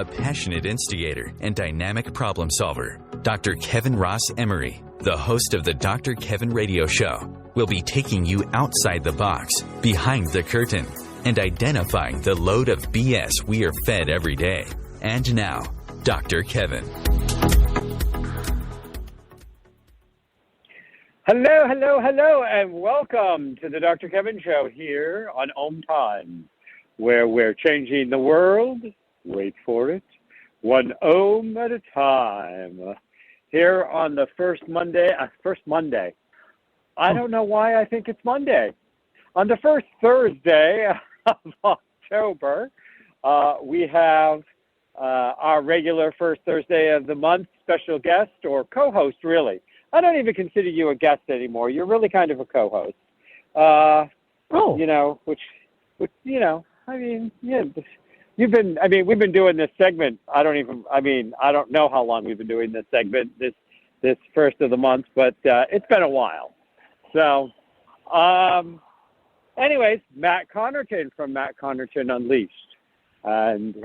a passionate instigator and dynamic problem solver. Dr. Kevin Ross Emery, the host of the Dr. Kevin Radio Show, will be taking you outside the box, behind the curtain, and identifying the load of BS we are fed every day. And now, Dr. Kevin. Hello, hello, hello, and welcome to the Dr. Kevin Show here on OMTimes, where we're changing the world, wait for it, one ohm at a time. Here on the first Monday. I don't know why I think it's Monday. On the first Thursday of October, we have our regular first Thursday of the month special guest or co-host, really. I don't even consider you a guest anymore. You're really kind of a co-host. You know, which, you know, I mean, yeah, we've been doing this segment. I don't know how long we've been doing this segment, this first of the month, but it's been a while. So, anyways, Matt Connarton from Matt Connarton Unleashed. And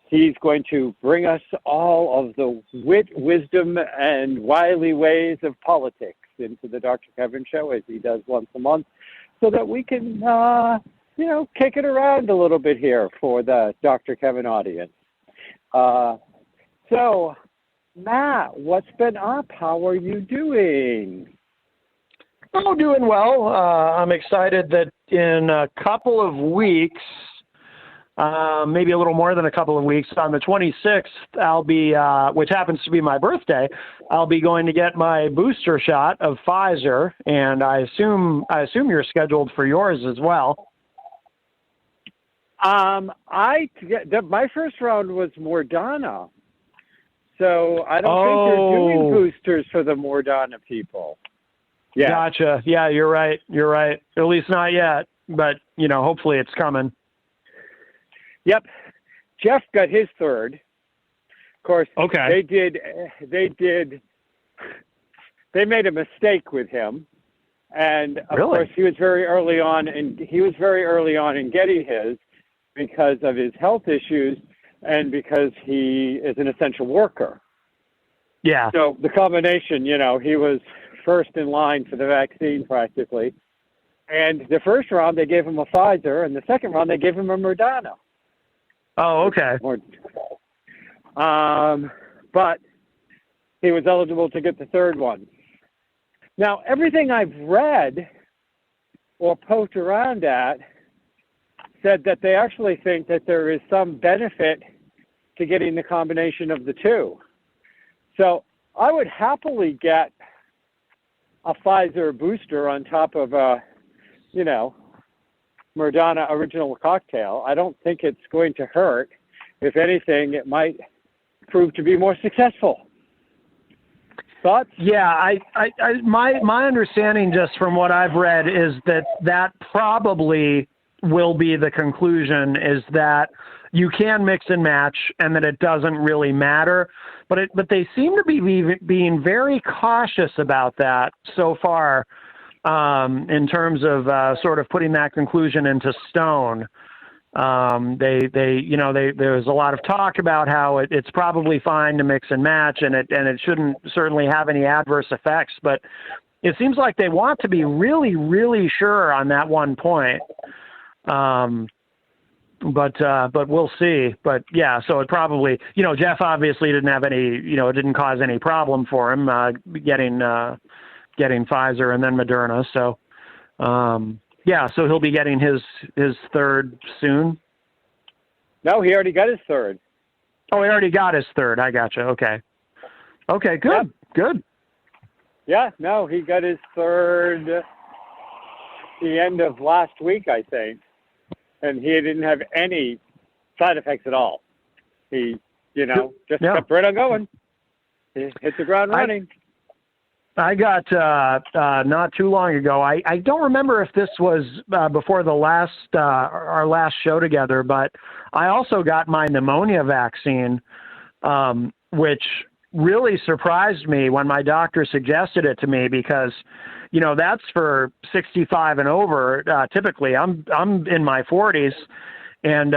he's going to bring us all of the wit, wisdom, and wily ways of politics into the Dr. Kevin Show, as he does once a month, so that we can, kick it around a little bit here for the Dr. Kevin audience. So, Matt, what's been up? How are you doing? Oh, doing well. I'm excited that in a couple of weeks, maybe a little more than a couple of weeks, on the 26th, I'll be, which happens to be my birthday, I'll be going to get my booster shot of Pfizer, and I assume you're scheduled for yours as well. My first round was Moderna, so I don't think they're doing boosters for the Moderna people. Yeah. Gotcha. Yeah, you're right. At least not yet, but hopefully it's coming. Yep. Jeff got his third. Of course, okay. They made a mistake with him. And of Really? course he was very early on in getting his because of his health issues and because he is an essential worker. Yeah. So the combination, he was first in line for the vaccine practically. And the first round they gave him a Pfizer, and the second round they gave him a Moderna. Oh, okay. But he was eligible to get the third one. Now, everything I've read or poked around at said that they actually think that there is some benefit to getting the combination of the two. So I would happily get a Pfizer booster on top of a, Moderna original cocktail. I don't think it's going to hurt. If anything, it might prove to be more successful. Thoughts? Yeah, my understanding just from what I've read is that probably will be the conclusion, is that you can mix and match and that it doesn't really matter. But they seem to be being very cautious about that so far, in terms of sort of putting that conclusion into stone. There's a lot of talk about how it's probably fine to mix and match, and it shouldn't certainly have any adverse effects. But it seems like they want to be really, really sure on that one point. But we'll see. But yeah, so it probably, Jeff obviously didn't have any, it didn't cause any problem for him getting Pfizer and then Moderna. So so he'll be getting his third soon. No, he already got his third. Oh, he already got his third. I gotcha. Okay, good. Yep. Good. Yeah, no, he got his third the end of last week, I think. And he didn't have any side effects at all. He, just kept right on going. He hit the ground running. I got, not too long ago, I don't remember if this was before our last show together, but I also got my pneumonia vaccine, which really surprised me when my doctor suggested it to me because, that's for 65 and over. Typically, I'm in my 40s, And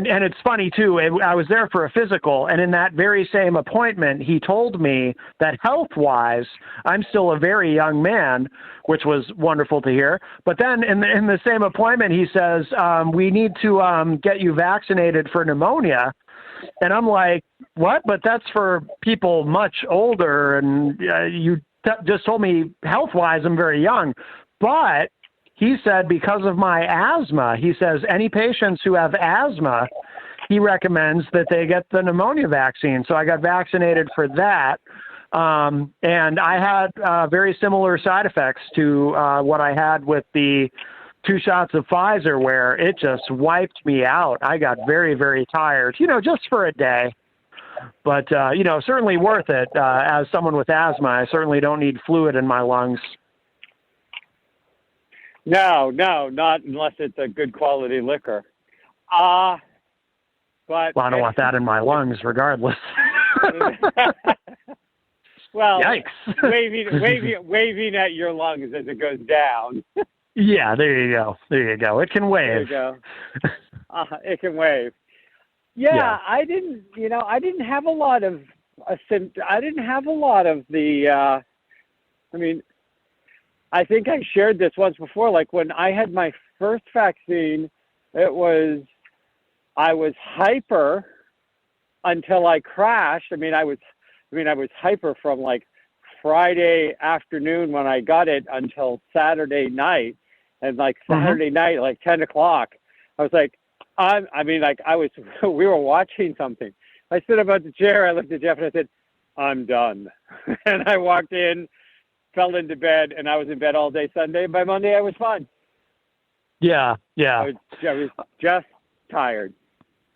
it's funny too. I was there for a physical, and in that very same appointment, he told me that health-wise, I'm still a very young man, which was wonderful to hear. But then in the same appointment, he says, we need to get you vaccinated for pneumonia. And I'm like, what? But that's for people much older, and you just told me health-wise I'm very young. But he said because of my asthma, he says any patients who have asthma, he recommends that they get the pneumonia vaccine. So I got vaccinated for that. And I had very similar side effects to what I had with the 2 shots of Pfizer, where it just wiped me out. I got very, very tired, just for a day. But, certainly worth it. As someone with asthma, I certainly don't need fluid in my lungs. No, not unless it's a good quality liquor. But Well, I don't want that in my lungs regardless. Well, yikes. waving at your lungs as it goes down. Yeah, there you go. It can wave. There you go. It can wave. Yeah, I didn't have a lot of the, I think I shared this once before. Like when I had my first vaccine, I was hyper until I crashed. I was hyper from like Friday afternoon when I got it until Saturday night, and like Saturday night, like 10 o'clock, I was like, we were watching something. I stood up at the chair. I looked at Jeff and I said, I'm done. And I walked in, fell into bed, and I was in bed all day Sunday. By Monday, I was fine. Yeah. I was just tired.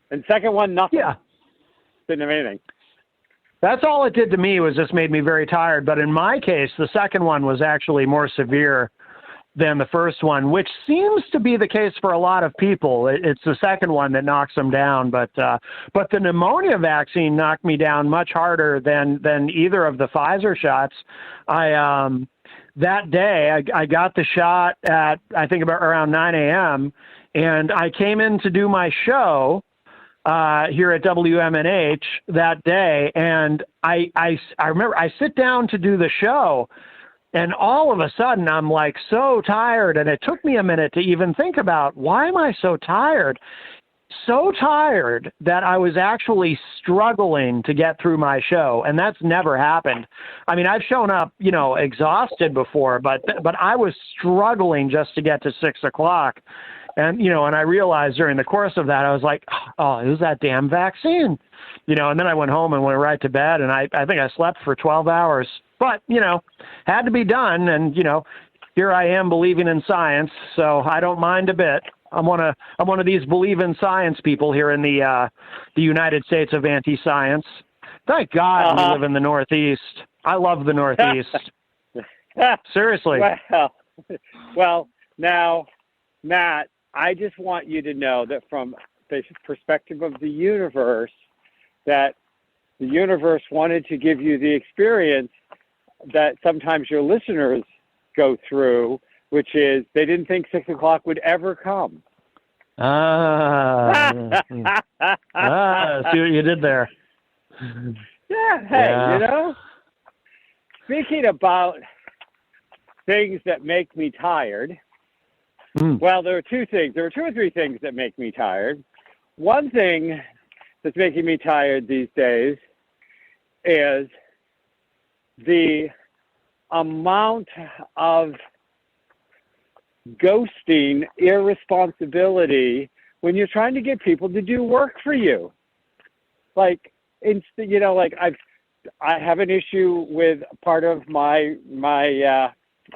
And second one, nothing. Yeah. Didn't have anything. That's all it did to me, was just made me very tired. But in my case, the second one was actually more severe than the first one, which seems to be the case for a lot of people. It's the second one that knocks them down. But the pneumonia vaccine knocked me down much harder than either of the Pfizer shots. That day, I got the shot at, I think, about around 9 a.m., and I came in to do my show here at WMNH that day, and I remember I sit down to do the show, and all of a sudden I'm like so tired, and it took me a minute to even think about, why am I so tired? So tired that I was actually struggling to get through my show, and that's never happened. I've shown up, exhausted before, but I was struggling just to get to 6 o'clock. And, and I realized during the course of that, I was like, oh, it was that damn vaccine, and then I went home and went right to bed, and I think I slept for 12 hours, but, had to be done. And, here I am believing in science, so I don't mind a bit. I'm one of these believe in science people here in the United States of anti-science. Thank God we live in the Northeast. I love the Northeast. Seriously. Well, now, Matt, I just want you to know that from the perspective of the universe, that the universe wanted to give you the experience that sometimes your listeners go through, which is they didn't think 6 o'clock would ever come. See what you did there. Yeah, hey, speaking about things that make me tired, well, there are 2 things. There are 2 or 3 things that make me tired. One thing that's making me tired these days is the amount of ghosting, irresponsibility when you're trying to get people to do work for you. Like, I have an issue with part of my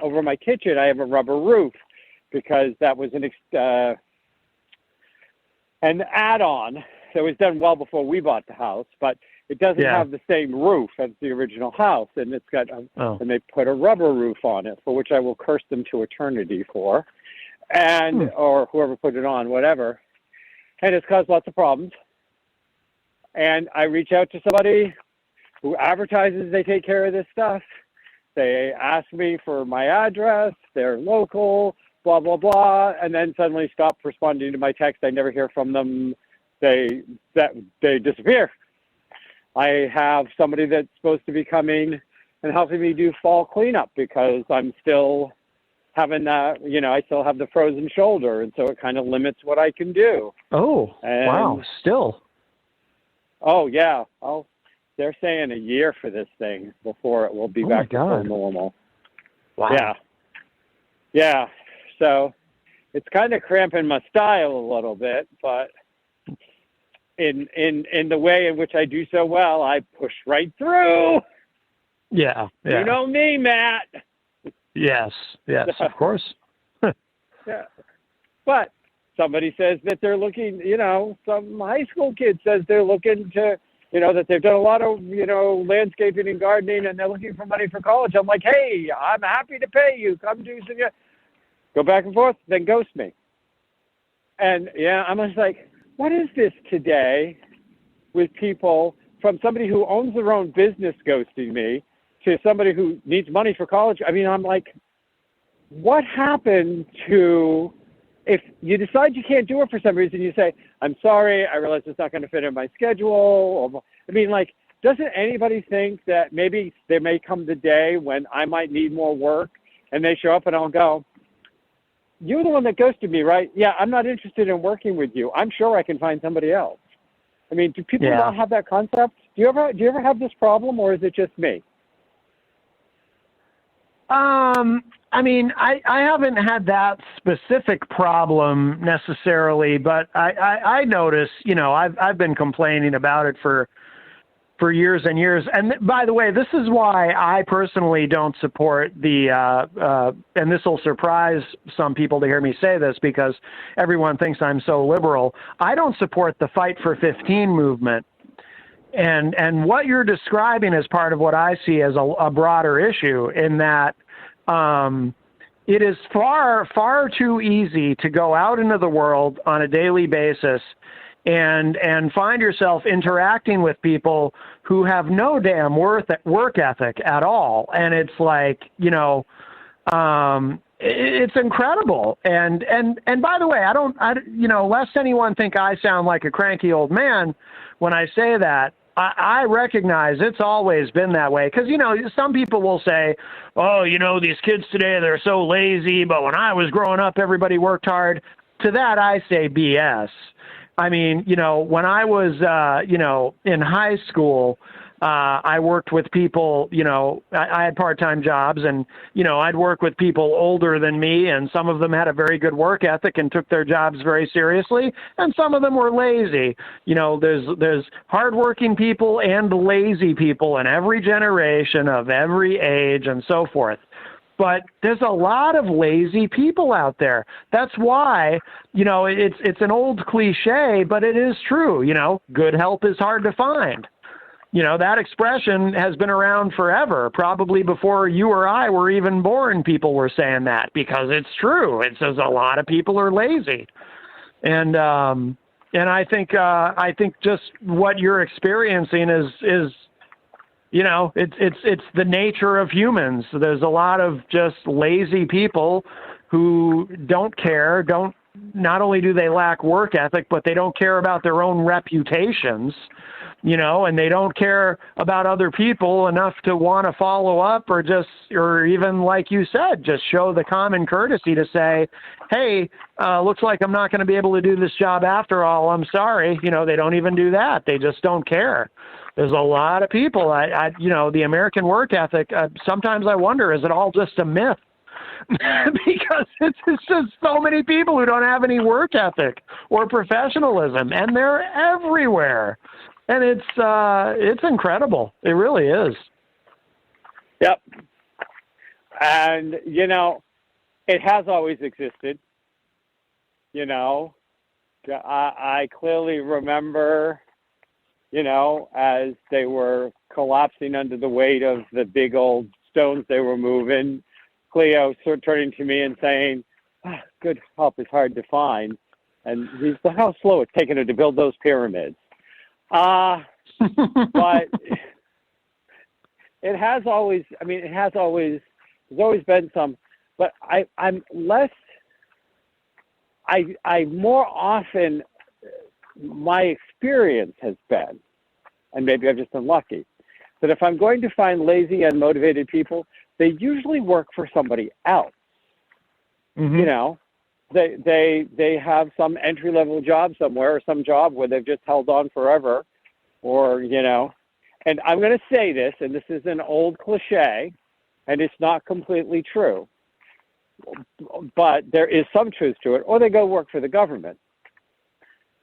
over my kitchen. I have a rubber roof because that was an add-on that was done well before we bought the house, but it doesn't have the same roof as the original house, and it's got and they put a rubber roof on it, for which I will curse them to eternity for, and or whoever put it on, whatever. And it's caused lots of problems. And I reach out to somebody who advertises they take care of this stuff. They ask me for my address. They're local. blah, blah, blah, and then suddenly stop responding to my text. I never hear from them. They disappear. I have somebody that's supposed to be coming and helping me do fall cleanup because I'm still having I still have the frozen shoulder, and so it kind of limits what I can do. Oh, wow, still. Oh, yeah. Oh, they're saying a year for this thing before it will be back to full normal. Wow. Yeah. Yeah. So it's kind of cramping my style a little bit, but in the way in which I do so well, I push right through. Yeah. You know me, Matt. Yes, of course. Yeah. But somebody says that they're looking, some high school kid says they're looking to, that they've done a lot of, landscaping and gardening and they're looking for money for college. I'm like, hey, I'm happy to pay you. Come do some, go back and forth, then ghost me. And I'm just like, what is this today with people from somebody who owns their own business ghosting me to somebody who needs money for college? I mean, I'm like, what happened to, if you decide you can't do it for some reason, you say, I'm sorry, I realize it's not going to fit in my schedule. I mean, like, doesn't anybody think that maybe there may come the day when I might need more work and they show up and I'll go, you're the one that ghosted me, right? Yeah, I'm not interested in working with you. I'm sure I can find somebody else. I mean, do people not have that concept? Do you ever have this problem, or is it just me? I mean, I haven't had that specific problem necessarily, but I notice, I've been complaining about it for years and years. And by the way, this is why I personally don't support and this will surprise some people to hear me say this because everyone thinks I'm so liberal. I don't support the Fight for 15 movement. And what you're describing is part of what I see as a broader issue in that it is far, far too easy to go out into the world on a daily basis and find yourself interacting with people who have no damn work ethic at all. And it's like, it's incredible. And by the way, I lest anyone think I sound like a cranky old man when I say that. I recognize it's always been that way because, some people will say, oh, these kids today, they're so lazy. But when I was growing up, everybody worked hard. To that, I say BS. I mean, when I was, in high school, I worked with people, I had part-time jobs and, I'd work with people older than me and some of them had a very good work ethic and took their jobs very seriously. And some of them were lazy. There's hardworking people and lazy people in every generation of every age and so forth. But there's a lot of lazy people out there. That's why, it's an old cliche, but it is true. Good help is hard to find. That expression has been around forever. Probably before you or I were even born, people were saying that because it's true. It says a lot of people are lazy. And I think just what you're experiencing is it's the nature of humans. There's a lot of just lazy people who don't care, not only do they lack work ethic, but they don't care about their own reputations, and they don't care about other people enough to want to follow up or even like you said, just show the common courtesy to say, hey, looks like I'm not going to be able to do this job after all. I'm sorry. They don't even do that. They just don't care. There's a lot of people, the American work ethic, sometimes I wonder, is it all just a myth? Because it's just so many people who don't have any work ethic or professionalism, and they're everywhere. And it's incredible. It really is. Yep. And, it has always existed. I clearly remember, as they were collapsing under the weight of the big old stones they were moving, Cleo sort of turning to me and saying, good help is hard to find. And he's like, how slow it's taken her to build those pyramids. But there's always been some, but I'm less I more often, my experience has been, and maybe I've just been lucky, that if I'm going to find lazy, unmotivated people, they usually work for somebody else. Mm-hmm. You know, they have some entry-level job somewhere, or some job where they've just held on forever, or, you know, and I'm going to say this, and this is an old cliche, and it's not completely true, but there is some truth to it, or they go work for the government.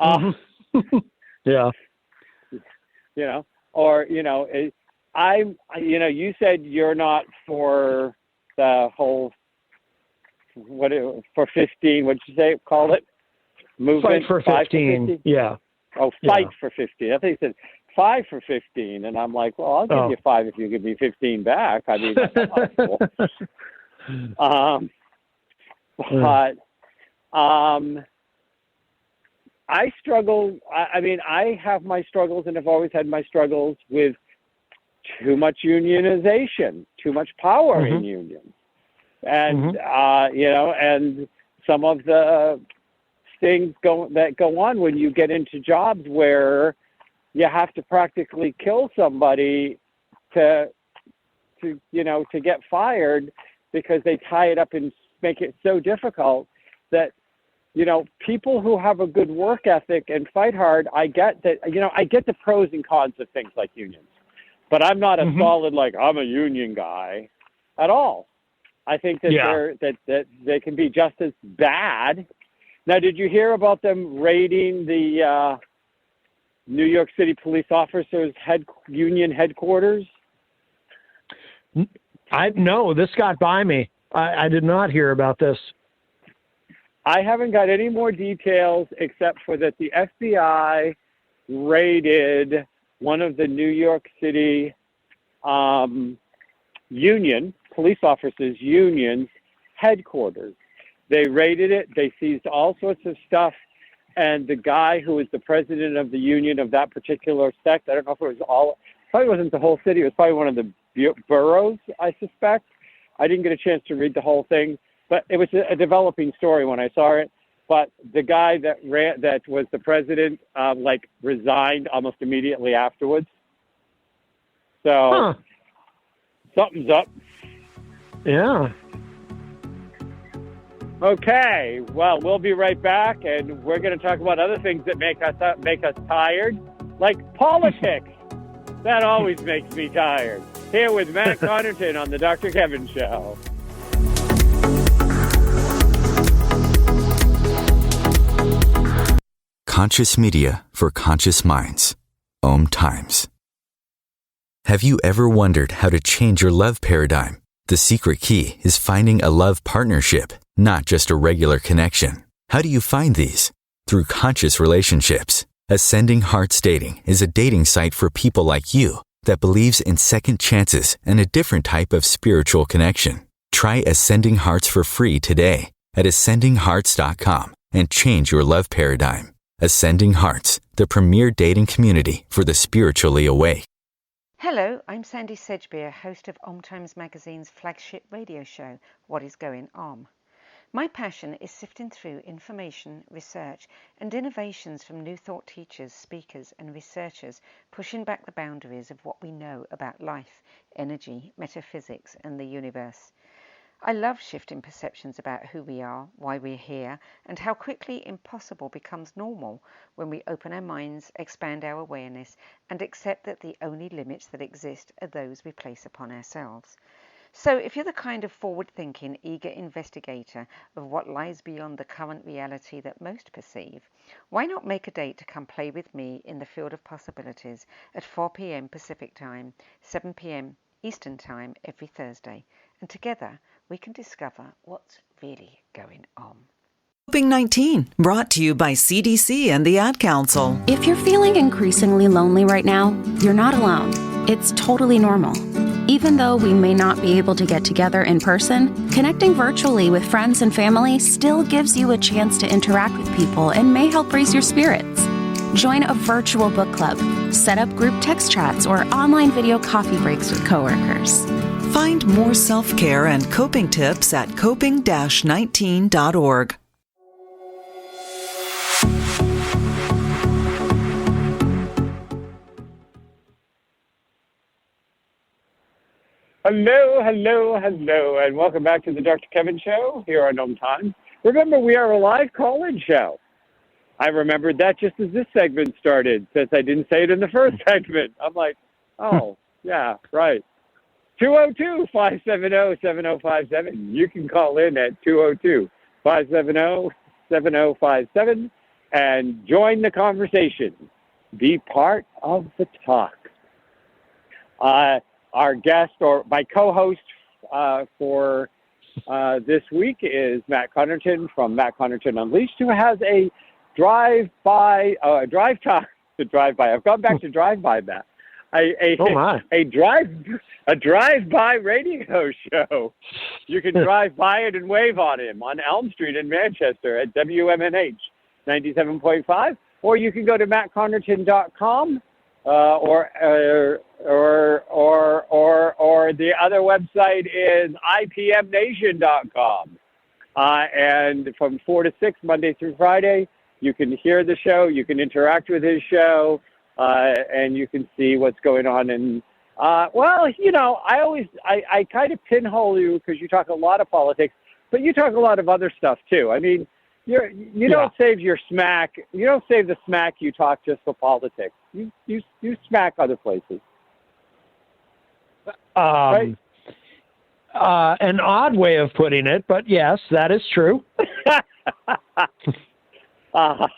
Yeah. You know, or, you know, you know, you said you're not for the whole, for 15, what'd you say, call it? Movement? Fight for 15. Yeah. Oh, fight for 15. I think you said 5 for 15. And I'm like, well, I'll give you 5 if you give me 15 back. I mean, that's possible. I struggle. I mean, I have my struggles and have always had my struggles with too much unionization, too much power in unions. And, you know, and some of the things that go on when you get into jobs where you have to practically kill somebody to you know, to get fired because they tie it up and make it so difficult that, you know, people who have a good work ethic and fight hard, I get that, you know, I get the pros and cons of things like unions, but I'm not a solid, like, I'm a union guy at all. I think that that they can be just as bad. Now, did you hear about them raiding the New York City police officers' union headquarters? No, this got by me. I did not hear about this. I haven't got any more details except for that the FBI raided one of the New York City police officers' union's headquarters. They raided it. They seized all sorts of stuff. And the guy who was the president of the union of that particular sect, I don't know if it was probably wasn't the whole city. It was probably one of the boroughs, I suspect. I didn't get a chance to read the whole thing, but it was a developing story when I saw it. But the guy that was the president, resigned almost immediately afterwards. So something's up. Yeah. Okay. Well, we'll be right back, and we're going to talk about other things that make us tired, like politics. That always makes me tired. Here with Matt Connarton on the Dr. Kevin Show. Conscious media for conscious minds. OMTimes. Have you ever wondered how to change your love paradigm? The secret key is finding a love partnership, not just a regular connection. How do you find these? Through conscious relationships. Ascending Hearts Dating is a dating site for people like you that believes in second chances and a different type of spiritual connection. Try Ascending Hearts for free today at ascendinghearts.com and change your love paradigm. Ascending Hearts, the premier dating community for the spiritually awake. Hello, I'm Sandy Sedgbeer, host of OMTimes Magazine's flagship radio show, What is Going On? My passion is sifting through information, research, and innovations from new thought teachers, speakers, and researchers pushing back the boundaries of what we know about life, energy, metaphysics, and the universe. I love shifting perceptions about who we are, why we're here, and how quickly impossible becomes normal when we open our minds, expand our awareness, and accept that the only limits that exist are those we place upon ourselves. So if you're the kind of forward-thinking, eager investigator of what lies beyond the current reality that most perceive, why not make a date to come play with me in the field of possibilities at 4 p.m. Pacific Time, 7 p.m. Eastern Time every Thursday, and together we can discover what's really going on. Coping-19, brought to you by CDC and the Ad Council. If you're feeling increasingly lonely right now, you're not alone. It's totally normal. Even though we may not be able to get together in person, connecting virtually with friends and family still gives you a chance to interact with people and may help raise your spirits. Join a virtual book club, set up group text chats, or online video coffee breaks with coworkers. Find more self-care and coping tips at coping-19.org. Hello, hello, hello, and welcome back to the Dr. Kevin Show here on OMTimes. Remember, we are a live call-in show. I remembered that just as this segment started, since I didn't say it in the first segment. I'm like, oh, yeah, right. 202-570-7057. You can call in at 202-570-7057 and join the conversation. Be part of the talk. Our guest, or my co-host for this week, is Matt Connarton from Matt Connarton Unleashed, who has a drive-by. I've gone back to drive-by, Matt. A drive-by radio show. You can drive by it and wave on him on Elm Street in Manchester at WMNH 97.5, or you can go to mattconnerton.com, or the other website is ipmnation.com. And from 4 to 6, Monday through Friday, you can hear the show, you can interact with his show, and you can see what's going on. And, I kind of pinhole you because you talk a lot of politics, but you talk a lot of other stuff too. I mean, you don't save your smack. You don't save the smack you talk just for politics. You smack other places. Right? An odd way of putting it, but yes, that is true. But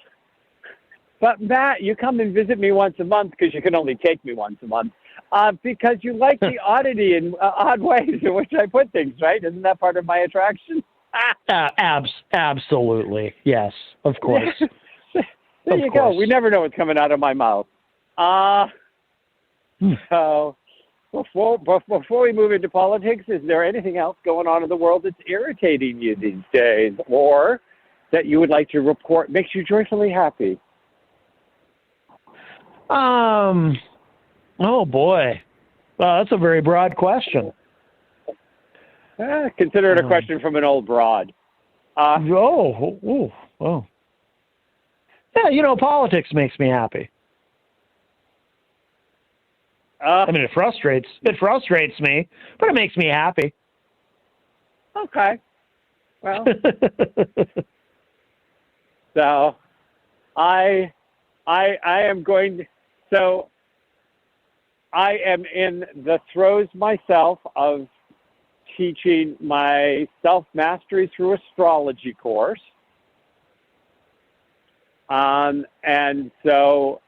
Matt, you come and visit me once a month because you can only take me once a month, because you like the oddity and odd ways in which I put things, right? Isn't that part of my attraction? Absolutely. Yes, of course. There you go. We never know what's coming out of my mouth. So before we move into politics, is there anything else going on in the world that's irritating you these days, or that you would like to report makes you joyfully happy? Oh boy. Well, that's a very broad question. Consider it a question from an old broad. Oh. Yeah, politics makes me happy. I mean, it frustrates me, but it makes me happy. Okay. Well, so I am going to, so I am in the throes myself of teaching my self-mastery through astrology course. And so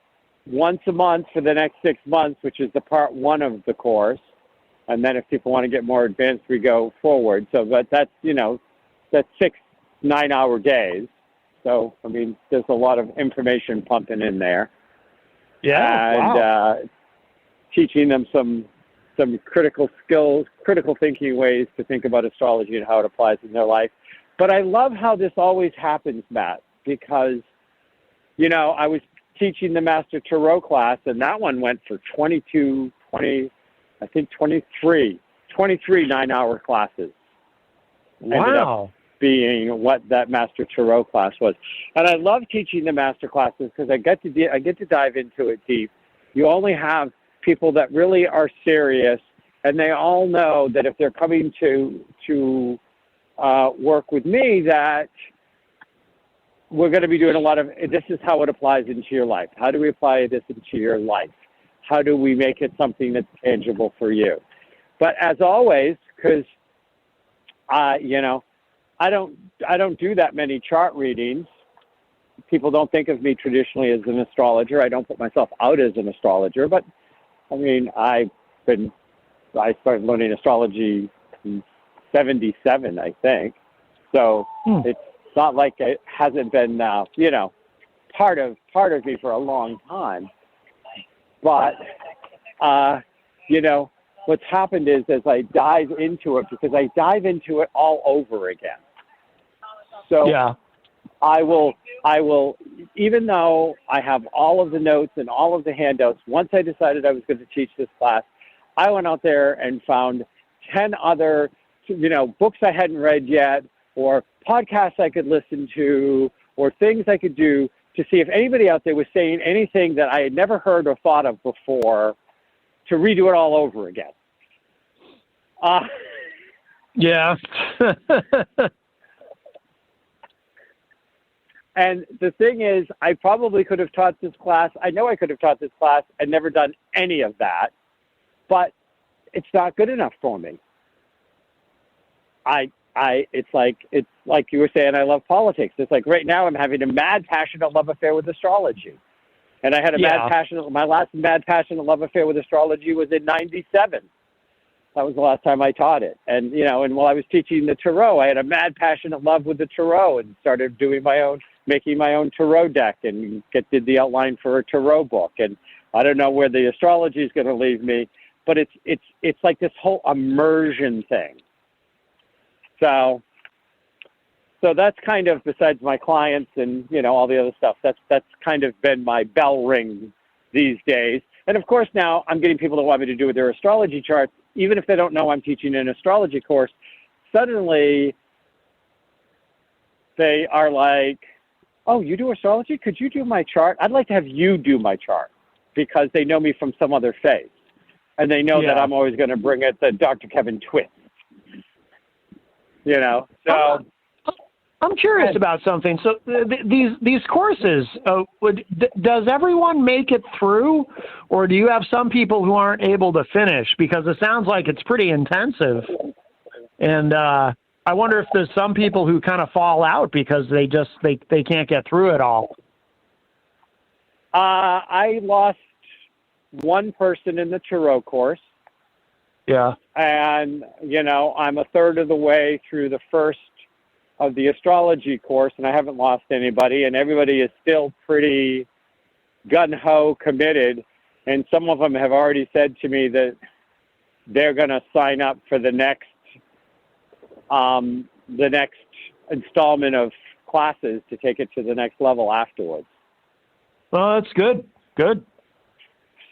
once a month for the next 6 months, which is the part 1 of the course. And then if people want to get more advanced, we go forward. So, but that's 6 9-hour days. So, I mean, there's a lot of information pumping in there. Yeah. And teaching them some critical skills, critical thinking ways to think about astrology and how it applies in their life. But I love how this always happens, Matt, because, I was teaching the Master Tarot class, and that one went for 23 9-hour classes. Wow. Ended up being what that Master Tarot class was. And I love teaching the master classes because I get to dive into it deep. You only have people that really are serious, and they all know that if they're coming to work with me, that we're going to be doing a lot of, this is how it applies into your life. How do we apply this into your life? How do we make it something that's tangible for you? But as always, because, I don't do that many chart readings. People don't think of me traditionally as an astrologer. I don't put myself out as an astrologer, but I mean, I started learning astrology in 1977, I think. So it's not like it hasn't been, part of me for a long time. But, what's happened is as I dive into it, because I dive into it all over again. So yeah. I will, even though I have all of the notes and all of the handouts, once I decided I was going to teach this class, I went out there and found 10 other, books I hadn't read yet, or podcasts I could listen to, or things I could do to see if anybody out there was saying anything that I had never heard or thought of before, to redo it all over again. Yeah. And the thing is, I probably could have taught this class. I know I could have taught this class and never done any of that, but it's not good enough for me. It's like you were saying, I love politics. It's like right now I'm having a mad, passionate love affair with astrology. And I had my last mad, passionate love affair with astrology was in 97. That was the last time I taught it. And, and while I was teaching the tarot, I had a mad, passionate love with the tarot and started making my own tarot deck and did the outline for a tarot book. And I don't know where the astrology is going to leave me, but it's like this whole immersion thing. So that's kind of, besides my clients and, all the other stuff, that's kind of been my bell ring these days. And of course now I'm getting people that want me to do with their astrology charts, even if they don't know I'm teaching an astrology course. Suddenly they are like, oh, you do astrology? Could you do my chart? I'd like to have you do my chart, because they know me from some other face. And they know that I'm always going to bring it the Dr. Kevin twist. So I'm curious about something. So these courses, does everyone make it through, or do you have some people who aren't able to finish? Because it sounds like it's pretty intensive. And I wonder if there's some people who kind of fall out because they can't get through it all. I lost one person in the tarot course. Yeah. And, I'm a third of the way through the first of the astrology course, and I haven't lost anybody, and everybody is still pretty gung-ho committed. And some of them have already said to me that they're going to sign up for the next installment of classes to take it to the next level afterwards. Well, that's good. Good.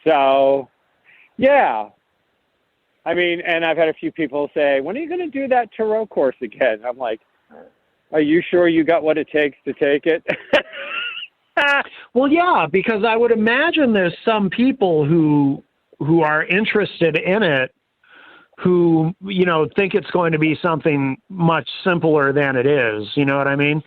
So, yeah. I mean, and I've had a few people say, when are you going to do that tarot course again? I'm like, are you sure you got what it takes to take it? Well, yeah, because I would imagine there's some people who are interested in it who, think it's going to be something much simpler than it is. You know what I mean?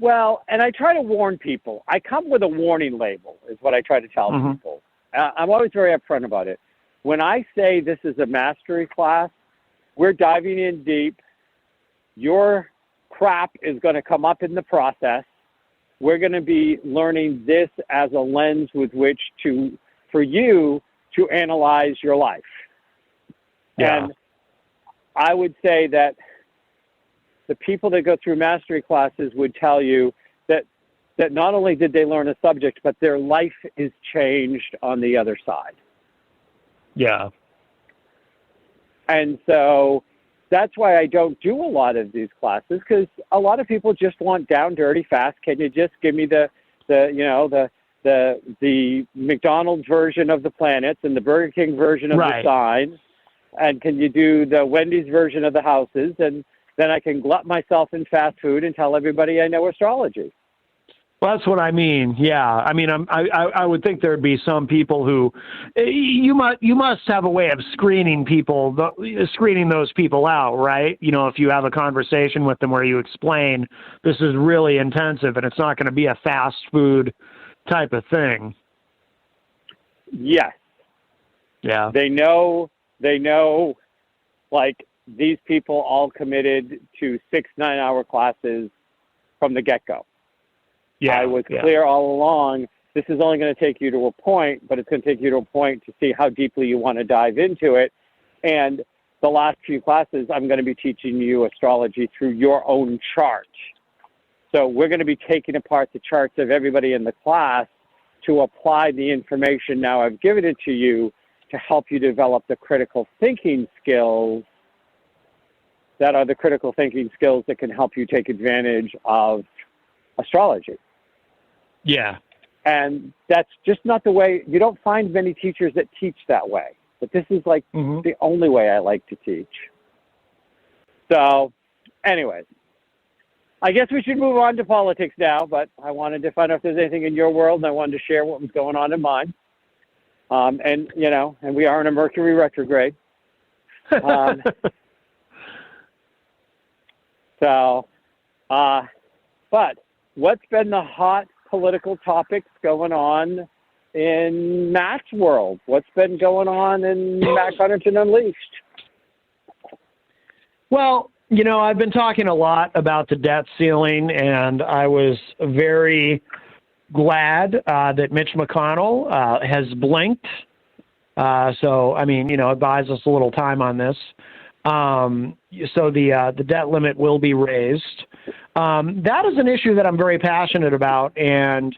Well, and I try to warn people. I come with a warning label is what I try to tell people. I'm always very upfront about it. When I say this is a mastery class, we're diving in deep. Your crap is going to come up in the process. We're going to be learning this as a lens with which for you to analyze your life. Yeah. And I would say that the people that go through mastery classes would tell you that not only did they learn a subject, but their life is changed on the other side. Yeah. And so that's why I don't do a lot of these classes, because a lot of people just want down, dirty, fast. Can you just give me the McDonald's version of the planets and the Burger King version of the signs? And can you do the Wendy's version of the houses? And then I can glut myself in fast food and tell everybody I know astrology. Well, that's what I mean. Yeah. I mean, I would think there'd be some people who you must have a way of screening those people out, right? If you have a conversation with them where you explain this is really intensive and it's not going to be a fast food type of thing. Yes. Yeah. They know, like, these people all committed to 6 9-hour classes from the get-go. Yeah, I was clear all along, this is only going to take you to a point, but it's going to take you to a point to see how deeply you want to dive into it. And the last few classes, I'm going to be teaching you astrology through your own chart. So we're going to be taking apart the charts of everybody in the class to apply the information now I've given it to you to help you develop the critical thinking skills that are the critical thinking skills that can help you take advantage of astrology. Yeah. And that's just not the way. You don't find many teachers that teach that way. But this is like the only way I like to teach. So, anyways, I guess we should move on to politics now, but I wanted to find out if there's anything in your world, and I wanted to share what was going on in mine. And we are in a Mercury retrograde. But what's been the hot political topics going on in Matt's world? What's been going on in Matt Connarton Unleashed? Well, I've been talking a lot about the debt ceiling, and I was very glad that Mitch McConnell has blinked. It buys us a little time on this. So the debt limit will be raised. That is an issue that I'm very passionate about. And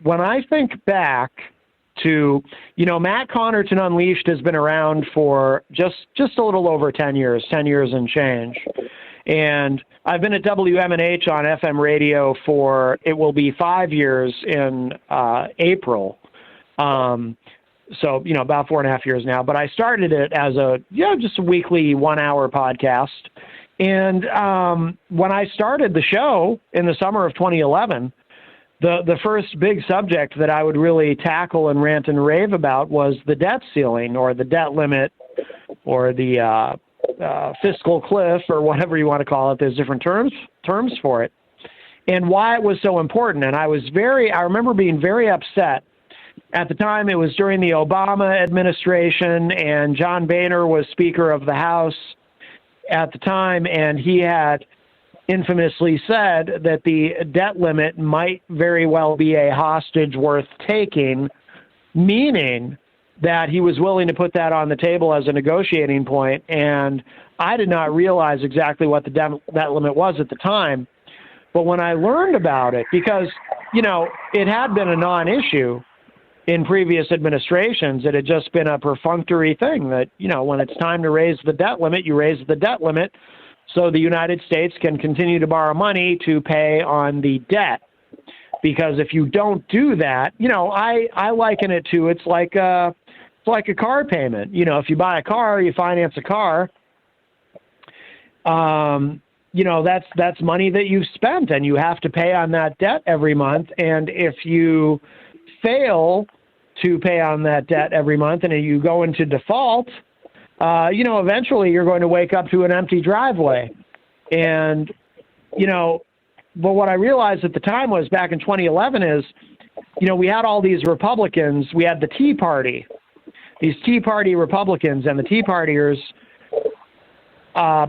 when I think back to, Matt Connarton Unleashed has been around for just a little over 10 years and change. And I've been at WMNH on FM radio it will be 5 years in April. So, about 4.5 years now. But I started it as just a weekly 1 hour podcast. And when I started the show in the summer of 2011, the first big subject that I would really tackle and rant and rave about was the debt ceiling or the debt limit or the fiscal cliff or whatever you want to call it. There's different terms for it, and why it was so important. And I remember being very upset. At the time, it was during the Obama administration, and John Boehner was Speaker of the House at the time, and he had infamously said that the debt limit might very well be a hostage worth taking, meaning that he was willing to put that on the table as a negotiating point. And I did not realize exactly what the debt limit was at the time. But when I learned about it, because, it had been a non-issue in previous administrations, it had just been a perfunctory thing that, when it's time to raise the debt limit, you raise the debt limit so the United States can continue to borrow money to pay on the debt. Because if you don't do that, I liken it to, it's like a car payment. If you buy a car, you finance a car, that's money that you've spent and you have to pay on that debt every month. And if you fail to pay on that debt every month and you go into default, eventually you're going to wake up to an empty driveway. And, but what I realized at the time was back in 2011 is, we had all these Republicans, we had the Tea Party, these Tea Party Republicans, and the Tea Partiers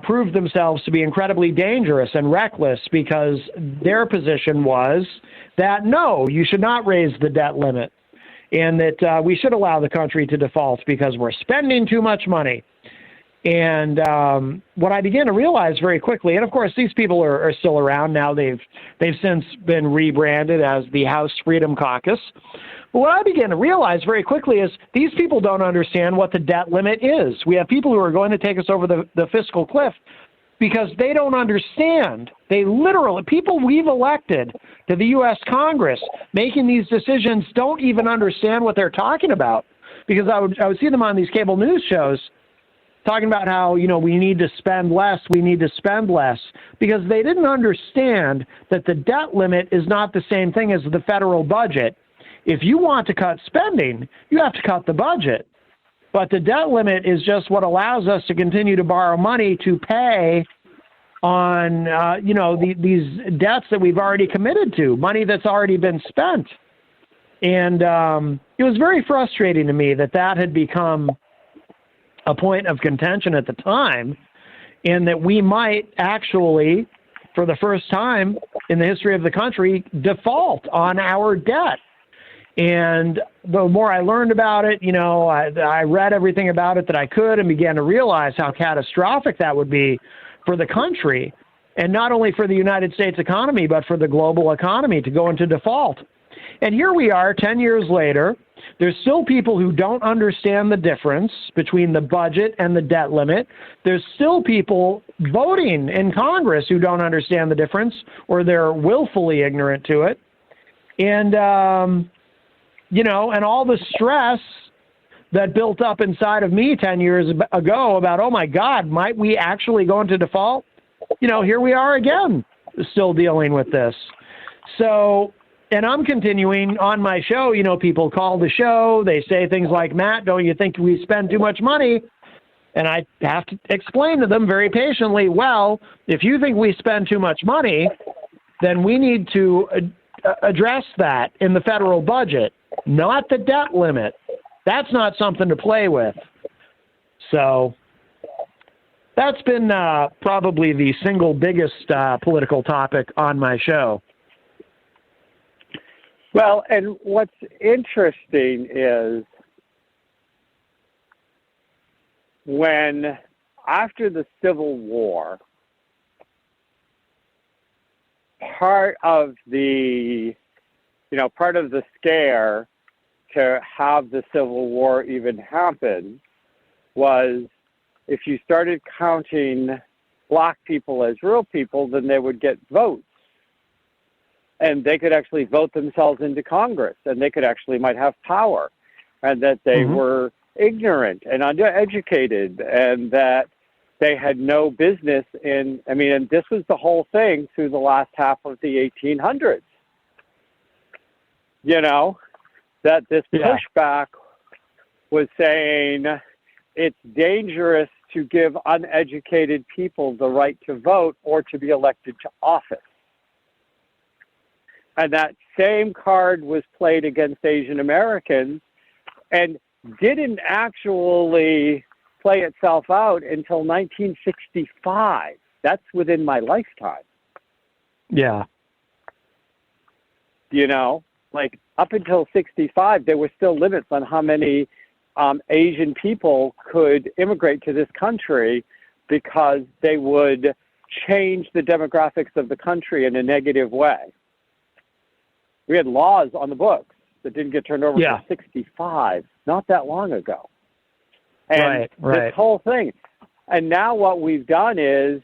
proved themselves to be incredibly dangerous and reckless because their position was that, no, you should not raise the debt limit and that we should allow the country to default because we're spending too much money. And what I began to realize very quickly, and of course these people are still around now, they've since been rebranded as the House Freedom Caucus. But what I began to realize very quickly is these people don't understand what the debt limit is. We have people who are going to take us over the fiscal cliff because they don't understand. They literally, people we've elected to the U.S. Congress making these decisions don't even understand what they're talking about. Because I would see them on these cable news shows talking about how, we need to spend less, because they didn't understand that the debt limit is not the same thing as the federal budget. If you want to cut spending, you have to cut the budget. But the debt limit is just what allows us to continue to borrow money to pay on, these debts that we've already committed to, money that's already been spent. And it was very frustrating to me that had become a point of contention at the time, and that we might actually, for the first time in the history of the country, default on our debt. And the more I learned about it, I read everything about it that I could and began to realize how catastrophic that would be for the country, and not only for the United States economy, but for the global economy to go into default. And here we are 10 years later. There's still people who don't understand the difference between the budget and the debt limit. There's still people voting in Congress who don't understand the difference, or they're willfully ignorant to it. And, and all the stress that built up inside of me 10 years ago about, oh my God, might we actually go into default? Here we are again, still dealing with this. So, and I'm continuing on my show. People call the show. They say things like, Matt, don't you think we spend too much money? And I have to explain to them very patiently, well, if you think we spend too much money, then we need to address that in the federal budget, not the debt limit. That's not something to play with. So that's been probably the single biggest political topic on my show. Well, and what's interesting is when, after the Civil War, part of the scare to have the Civil War even happen was if you started counting black people as real people, then they would get votes. And they could actually vote themselves into Congress, and they might have power, and that they were ignorant and undereducated, and that they had no business in, and this was the whole thing through the last half of the 1800s. That this pushback was saying it's dangerous to give uneducated people the right to vote or to be elected to office. And that same card was played against Asian Americans and didn't actually play itself out until 1965. That's within my lifetime. Yeah. Up until 65, there were still limits on how many Asian people could immigrate to this country because they would change the demographics of the country in a negative way. We had laws on the books that didn't get turned over until 65, not that long ago. And this whole thing. And now what we've done is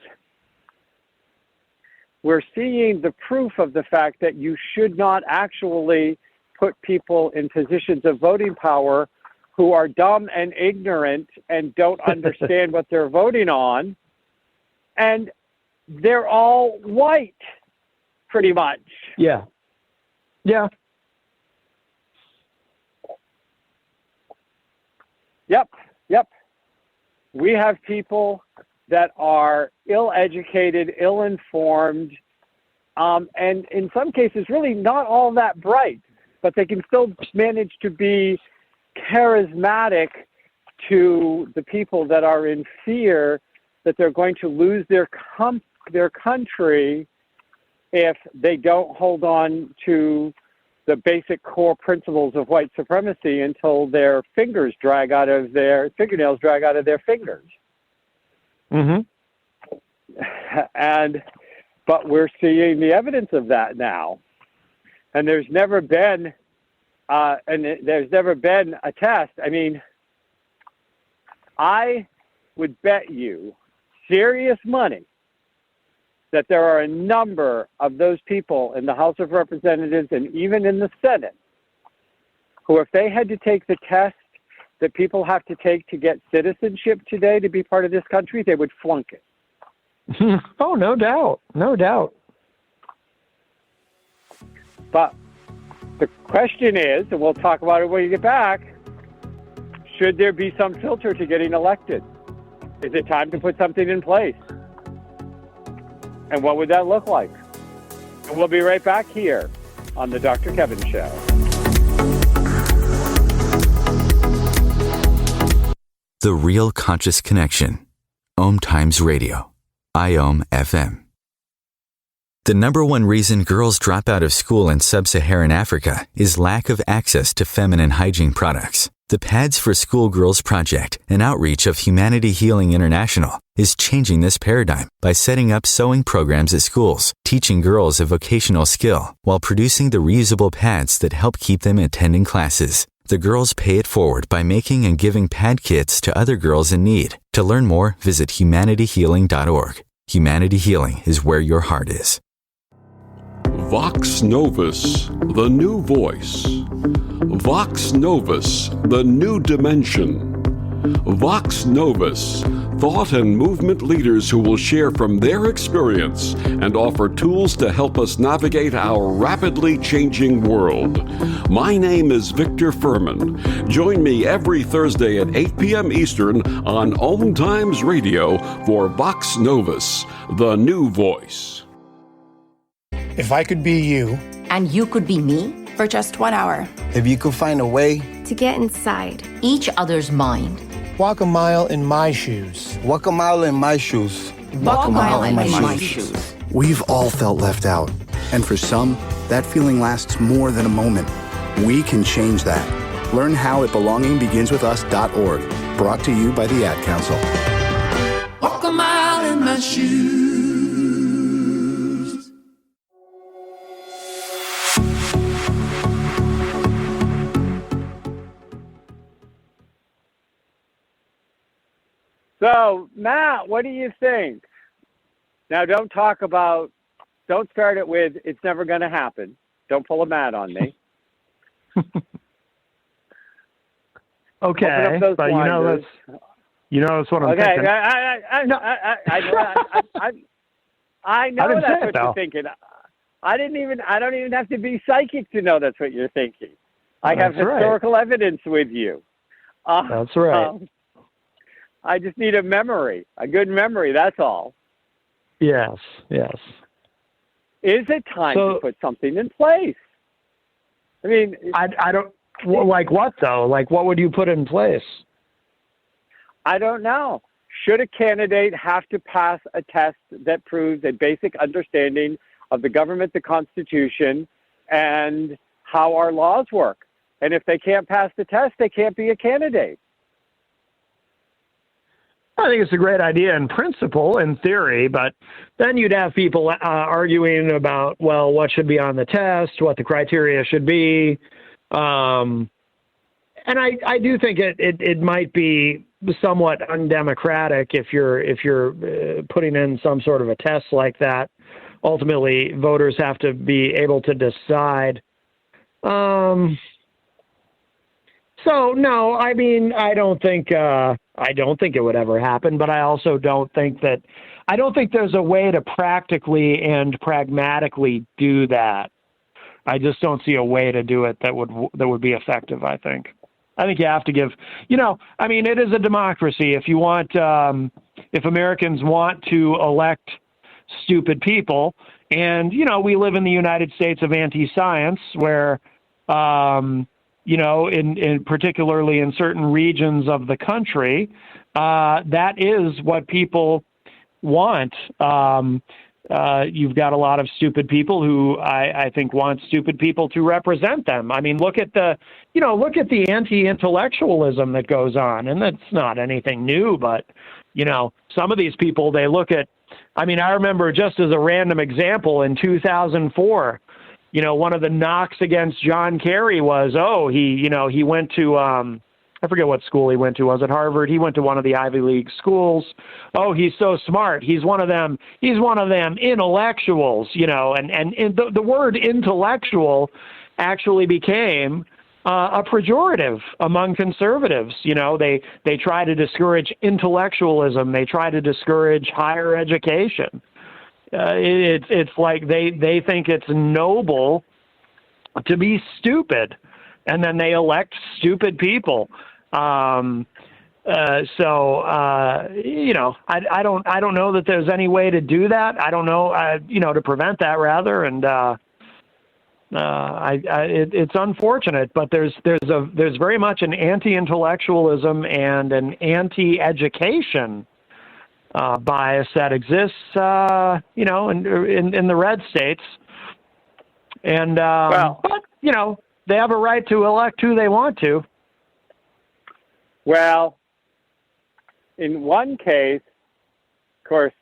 we're seeing the proof of the fact that you should not actually put people in positions of voting power who are dumb and ignorant and don't understand what they're voting on. And they're all white, pretty much. Yeah. Yeah. Yep. We have people that are ill-educated, ill-informed, and in some cases really not all that bright, but they can still manage to be charismatic to the people that are in fear that they're going to lose their country if they don't hold on to the basic core principles of white supremacy until their fingernails drag out of their fingers. But we're seeing the evidence of that now, and there's never been a test. I would bet you serious money that there are a number of those people in the House of Representatives and even in the Senate who, if they had to take the test that people have to take to get citizenship today to be part of this country, they would flunk it. Oh, no doubt. No doubt. But the question is, and we'll talk about it when you get back, should there be some filter to getting elected? Is it time to put something in place? And what would that look like? And we'll be right back here on The Dr. Kevin Show. The Real Conscious Connection. OMTimes Radio. IOM FM. The number one reason girls drop out of school in sub-Saharan Africa is lack of access to feminine hygiene products. The Pads for Schoolgirls Project, an outreach of Humanity Healing International, is changing this paradigm by setting up sewing programs at schools, teaching girls a vocational skill, while producing the reusable pads that help keep them attending classes. The girls pay it forward by making and giving pad kits to other girls in need. To learn more, visit humanityhealing.org. Humanity Healing is where your heart is. Vox Novus, the new voice. Vox Novus, the new dimension. Vox Novus, thought and movement leaders who will share from their experience and offer tools to help us navigate our rapidly changing world. My name is Victor Furman. Join me every Thursday at 8 p.m. Eastern on OMTimes Radio for Vox Novus, the new voice. If I could be you. And you could be me. For just 1 hour. If you could find a way to get inside each other's mind. Walk a mile in my shoes. Walk a mile in my shoes. Walk a mile in my shoes. We've all felt left out. And for some, that feeling lasts more than a moment. We can change that. Learn how at belongingbeginswithus.org. Brought to you by the Ad Council. Walk a mile in my shoes. So, Matt, what do you think? Now, don't start it with, it's never going to happen. Don't pull a Matt on me. Okay, but that's what I'm thinking. I know that's what you're thinking. I don't even have to be psychic to know that's what you're thinking. I have historical evidence with you. That's right. I just need a good memory, that's all. Yes. Is it time to put something in place? I mean... I don't... Like what, though? Like, what would you put in place? I don't know. Should a candidate have to pass a test that proves a basic understanding of the government, the Constitution, and how our laws work? And if they can't pass the test, they can't be a candidate. I think it's a great idea in principle, in theory, but then you'd have people arguing about, well, what should be on the test, what the criteria should be. And I do think it might be somewhat undemocratic if you're putting in some sort of a test like that. Ultimately, voters have to be able to decide. So no, I mean, I don't think it would ever happen, but I also don't think there's a way to practically and pragmatically do that. I just don't see a way to do it that would be effective, I think you have to give, I mean, it is a democracy. If you want, if Americans want to elect stupid people, and, we live in the United States of anti-science where, in particularly in certain regions of the country, that is what people want. You've got a lot of stupid people who I think want stupid people to represent them. I mean, look at the anti-intellectualism that goes on, and that's not anything new, but, some of these people, they look at, I mean, I remember just as a random example in 2004, one of the knocks against John Kerry was, he went to, I forget what school he went to. Was it Harvard? He went to one of the Ivy League schools. Oh, he's so smart. He's one of them intellectuals, and the word intellectual actually became a pejorative among conservatives. They try to discourage intellectualism. They try to discourage higher education. It's like they think it's noble to be stupid, and then they elect stupid people. I don't know that there's any way to do that. I don't know, to prevent that rather. And it's unfortunate, but there's very much an anti-intellectualism and an anti-education bias that exists, in the red states. And, but, they have a right to elect who they want to. Well, in one case, of course,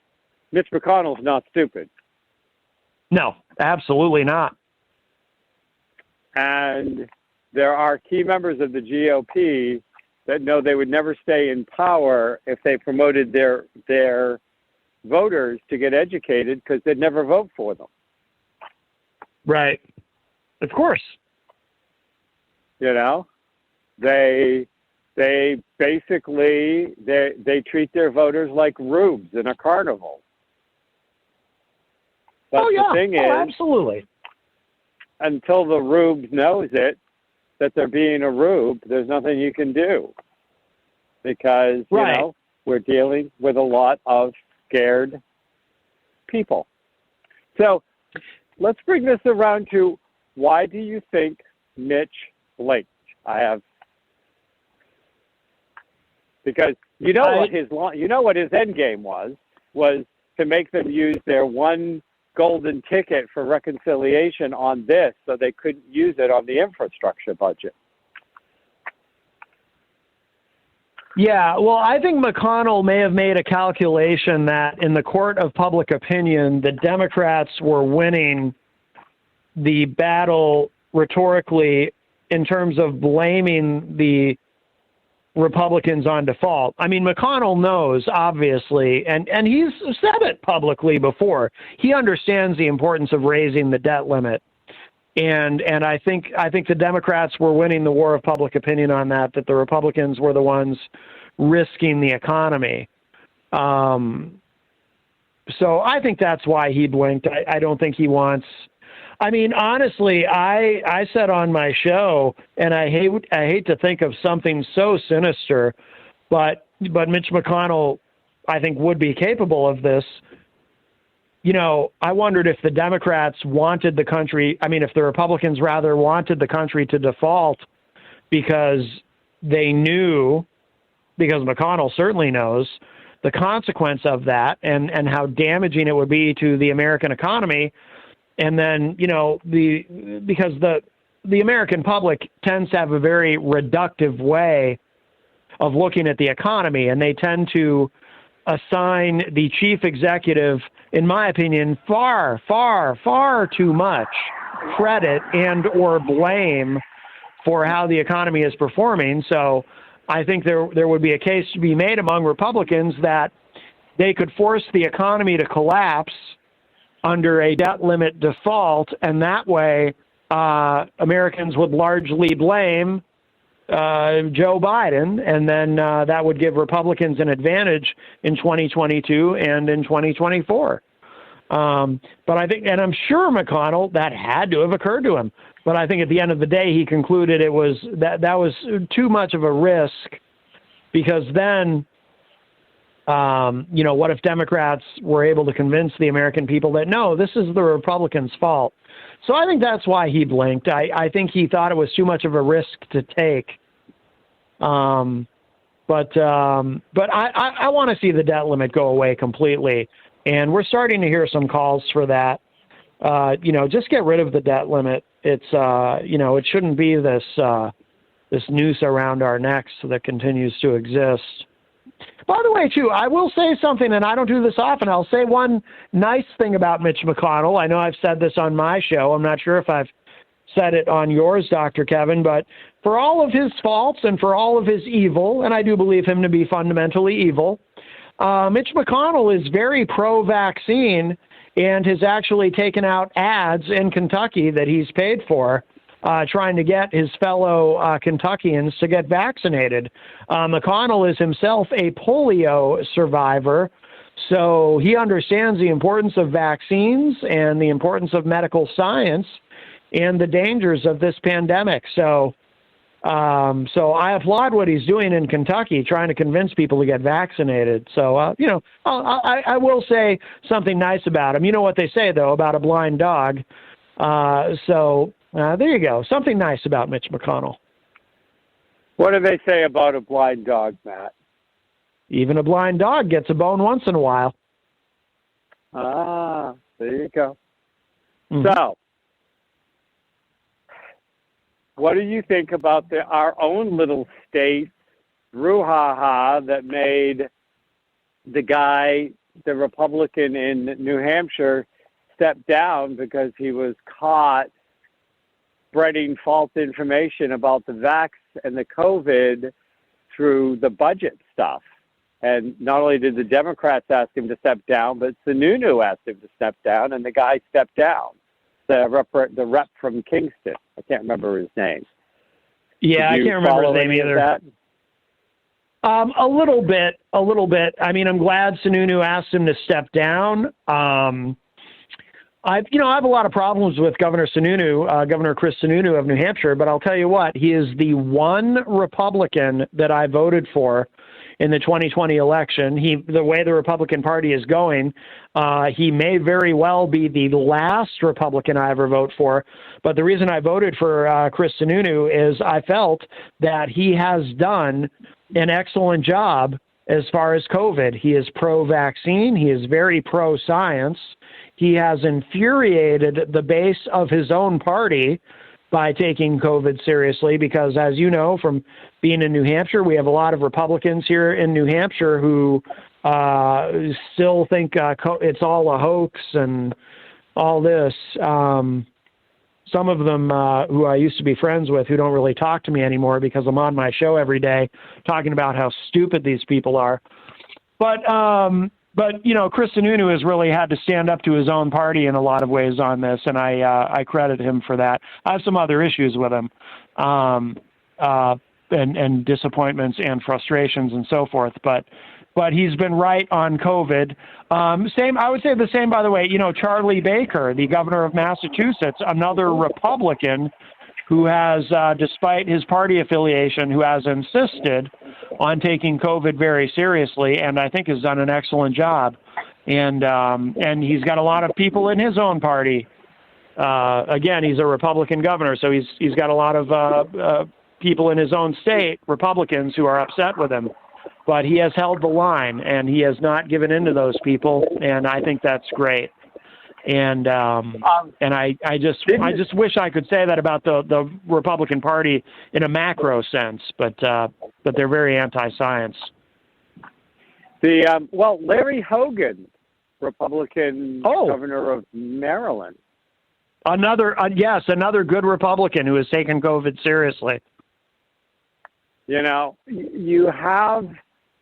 Mitch Mcconnell's not stupid. No, absolutely not. And there are key members of the GOP that know they would never stay in power if they promoted their voters to get educated, because they'd never vote for them. Right. Of course. They They basically they treat their voters like rubes in a carnival. But the thing is, absolutely. Until the rube knows it, that they're being a rube, there's nothing you can do. Because, you know, we're dealing with a lot of scared people. So let's bring this around to, why do you think Mitch blinked? Because you know what his end game was to make them use their one golden ticket for reconciliation on this, so they couldn't use it on the infrastructure budget. Yeah, well, I think McConnell may have made a calculation that in the court of public opinion, the Democrats were winning the battle rhetorically in terms of blaming the Republicans on default. I mean, McConnell knows, obviously, and he's said it publicly before. He understands the importance of raising the debt limit. And I think the Democrats were winning the war of public opinion on that the Republicans were the ones risking the economy. So I think that's why he blinked. I don't think he wants. I mean, honestly, I said on my show, and I hate to think of something so sinister, but Mitch McConnell, I think, would be capable of this. You know, I wondered if the Democrats wanted the country, if the Republicans rather wanted the country to default because they knew, because McConnell certainly knows, the consequence of that and how damaging it would be to the American economy. And then, you know, because the American public tends to have a very reductive way of looking at the economy, and they tend to assign the chief executive, in my opinion, far, far, far too much credit and or blame for how the economy is performing. So I think there would be a case to be made among Republicans that they could force the economy to collapse under a debt limit default, and that way Americans would largely blame Joe Biden, and then that would give Republicans an advantage in 2022 and in 2024. But I think, and I'm sure McConnell, that had to have occurred to him. But I think at the end of the day, he concluded it was that was too much of a risk, because then, you know, what if Democrats were able to convince the American people that, no, this is the Republicans' fault? So I think that's why he blinked. I think he thought it was too much of a risk to take. But I want to see the debt limit go away completely. And we're starting to hear some calls for that. You know, just get rid of the debt limit. It's, you know, it shouldn't be this noose around our necks that continues to exist. By the way, too, I will say something, and I don't do this often. I'll say one nice thing about Mitch McConnell. I know I've said this on my show. I'm not sure if I've said it on yours, Dr. Kevin, but for all of his faults and for all of his evil, and I do believe him to be fundamentally evil, Mitch McConnell is very pro-vaccine and has actually taken out ads in Kentucky that he's paid for, trying to get his fellow Kentuckians to get vaccinated. McConnell is himself a polio survivor, so he understands the importance of vaccines and the importance of medical science and the dangers of this pandemic. So I applaud what he's doing in Kentucky, trying to convince people to get vaccinated. So, you know, I will say something nice about him. You know what they say, though, about a blind dog. So there you go. Something nice about Mitch McConnell. What do they say about a blind dog, Matt? Even a blind dog gets a bone once in a while. Ah, there you go. Mm-hmm. So, what do you think about our own little state brouhaha that made the guy, the Republican in New Hampshire, step down because he was caught spreading false information about the vax and the COVID through the budget stuff? And not only did the Democrats ask him to step down, but Sununu asked him to step down, and the guy stepped down. The rep from Kingston. I can't remember his name. Yeah, I can't remember his name either. A little bit. I mean, I'm glad Sununu asked him to step down. I have a lot of problems with Governor Chris Sununu of New Hampshire, but I'll tell you what, he is the one Republican that I voted for in the 2020 election. The way the Republican Party is going, he may very well be the last Republican I ever vote for. But the reason I voted for Chris Sununu is I felt that he has done an excellent job as far as COVID. He is pro-vaccine. He is very pro-science. He has infuriated the base of his own party by taking COVID seriously because, as you know, from being in New Hampshire, we have a lot of Republicans here in New Hampshire who still think it's all a hoax and all this. Some of them who I used to be friends with who don't really talk to me anymore because I'm on my show every day talking about how stupid these people are. But Chris Sununu has really had to stand up to his own party in a lot of ways on this, and I credit him for that. I have some other issues with him, and disappointments and frustrations and so forth, but he's been right on COVID. I would say the same, by the way, Charlie Baker, the governor of Massachusetts, another Republican who has, despite his party affiliation, who has insisted on taking COVID very seriously, and I think has done an excellent job. And he's got a lot of people in his own party. Again, he's a Republican governor, so he's got a lot of people in his own state, Republicans, who are upset with him. But he has held the line, and he has not given in to those people, and I think that's great. And I just wish I could say that about the Republican Party in a macro sense, but they're very anti-science. Larry Hogan, Republican governor of Maryland, another good Republican who has taken COVID seriously. You have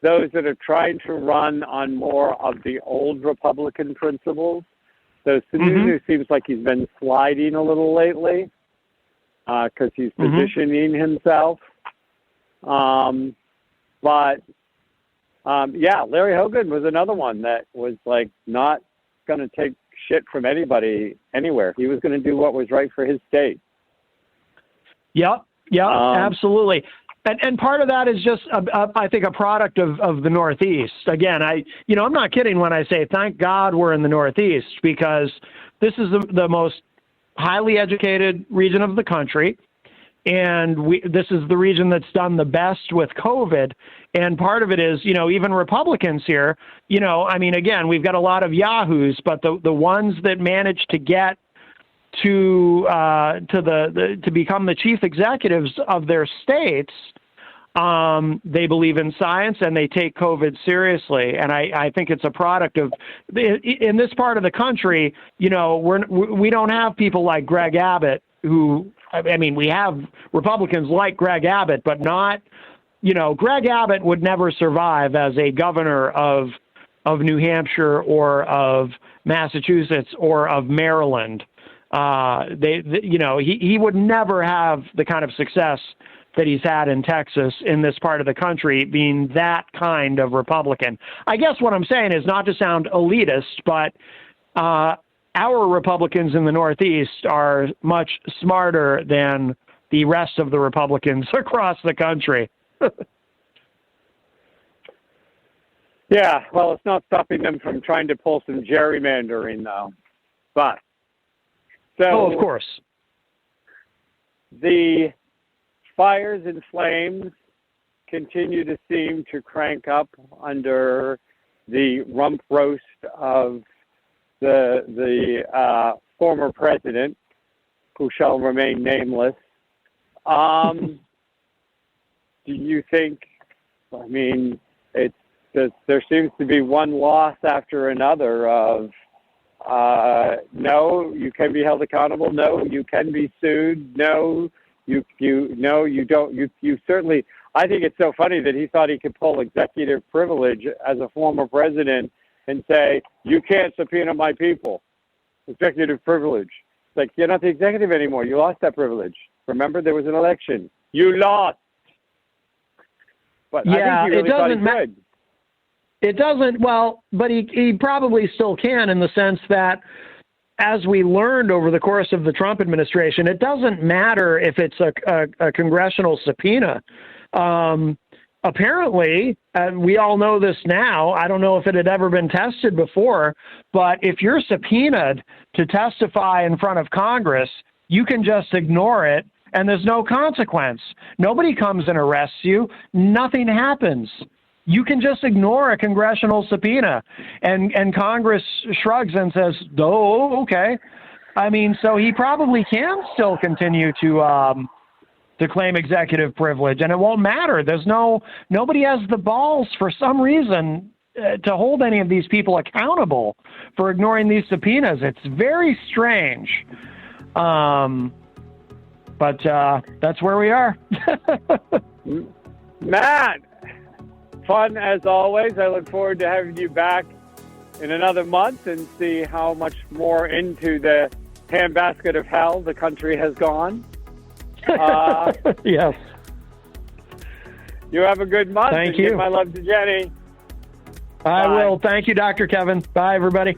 those that are trying to run on more of the old Republican principles. So Sununu seems like he's been sliding a little lately because he's positioning himself. Larry Hogan was another one that was like not going to take shit from anybody anywhere. He was going to do what was right for his state. Yep, absolutely. And part of that is just, I think, a product of the Northeast. Again, I'm not kidding when I say, thank God we're in the Northeast, because this is the most highly educated region of the country. And this is the region that's done the best with COVID. And part of it is, even Republicans here, again, we've got a lot of yahoos, but the ones that manage to get to become the chief executives of their states, they believe in science and they take COVID seriously. And I think it's a product of, in this part of the country, we don't have people like Greg Abbott who, we have Republicans like Greg Abbott, but not, Greg Abbott would never survive as a governor of New Hampshire or of Massachusetts or of Maryland. He would never have the kind of success that he's had in Texas in this part of the country, being that kind of Republican. I guess what I'm saying is not to sound elitist, but our Republicans in the Northeast are much smarter than the rest of the Republicans across the country. Yeah, well, it's not stopping them from trying to pull some gerrymandering, though. But of course. The fires and flames continue to seem to crank up under the rump roast of the former president, who shall remain nameless. Do you think, there seems to be one loss after another of, no, you can be held accountable. No, you can be sued. No, you don't. You certainly. I think it's so funny that he thought he could pull executive privilege as a former president and say, you can't subpoena my people. Executive privilege. It's like, you're not the executive anymore. You lost that privilege. Remember, there was an election. You lost. But yeah, I think he really thought he could. It doesn't, well, but he probably still can, in the sense that, as we learned over the course of the Trump administration, it doesn't matter if it's a congressional subpoena. Apparently, we all know this now. I don't know if it had ever been tested before, but if you're subpoenaed to testify in front of Congress, you can just ignore it, and there's no consequence. Nobody comes and arrests you. Nothing happens. You can just ignore a congressional subpoena, and Congress shrugs and says, "Oh, okay." I mean, so he probably can still continue to claim executive privilege, and it won't matter. Nobody has the balls for some reason to hold any of these people accountable for ignoring these subpoenas. It's very strange, but that's where we are. Matt, fun as always. I look forward to having you back in another month and see how much more into the handbasket of hell the country has gone. Yes. You have a good month. Thank you. Give my love to Jenny. I will. Thank you, Dr. Kevin. Bye, everybody.